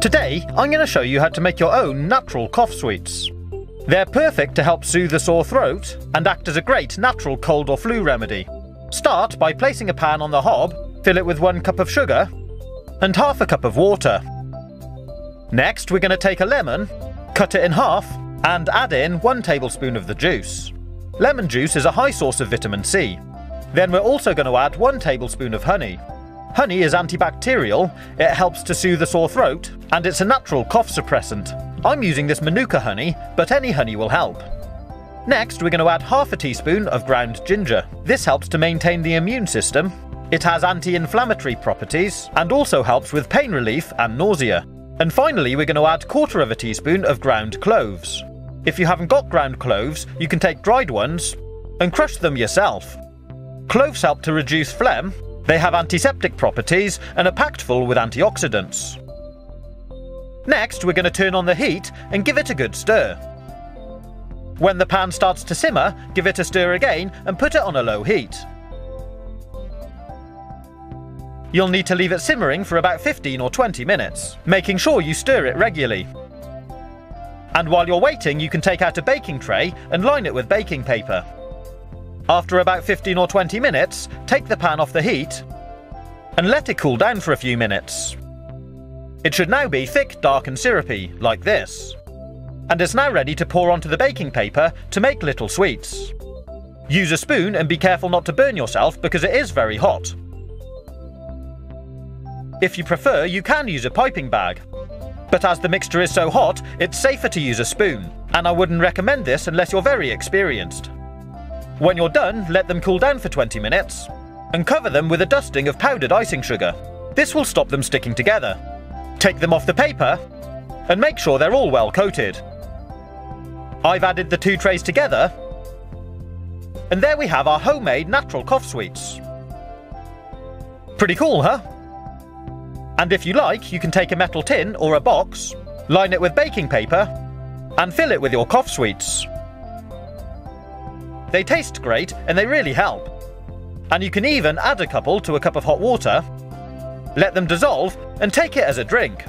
Today, I'm going to show you how to make your own natural cough sweets. They're perfect to help soothe a sore throat and act as a great natural cold or flu remedy. Start by placing a pan on the hob, fill it with 1 cup of sugar and half a cup of water. Next, we're going to take a lemon, cut it in half and add in 1 tablespoon of the juice. Lemon juice is a high source of vitamin C. Then we're also going to add 1 tablespoon of honey. Honey is antibacterial, it helps to soothe a sore throat, and it's a natural cough suppressant. I'm using this Manuka honey, but any honey will help. Next, we're going to add half a teaspoon of ground ginger. This helps to maintain the immune system. It has anti-inflammatory properties, and also helps with pain relief and nausea. And finally, we're going to add 1/4 teaspoon of ground cloves. If you haven't got ground cloves, you can take dried ones and crush them yourself. Cloves help to reduce phlegm. They have antiseptic properties and are packed full with antioxidants. Next, we're going to turn on the heat and give it a good stir. When the pan starts to simmer, give it a stir again and put it on a low heat. You'll need to leave it simmering for about 15 or 20 minutes, making sure you stir it regularly. And while you're waiting, you can take out a baking tray and line it with baking paper. After about 15 or 20 minutes, take the pan off the heat and let it cool down for a few minutes. It should now be thick, dark and syrupy, like this. And it's now ready to pour onto the baking paper to make little sweets. Use a spoon and be careful not to burn yourself because it is very hot. If you prefer, you can use a piping bag. But as the mixture is so hot, it's safer to use a spoon, and I wouldn't recommend this unless you're very experienced. When you're done, let them cool down for 20 minutes and cover them with a dusting of powdered icing sugar. This will stop them sticking together. Take them off the paper and make sure they're all well coated. I've added the 2 trays together, and there we have our homemade natural cough sweets. Pretty cool, huh? And if you like, you can take a metal tin or a box, line it with baking paper and fill it with your cough sweets. They taste great and they really help. And you can even add a couple to a cup of hot water, let them dissolve and take it as a drink.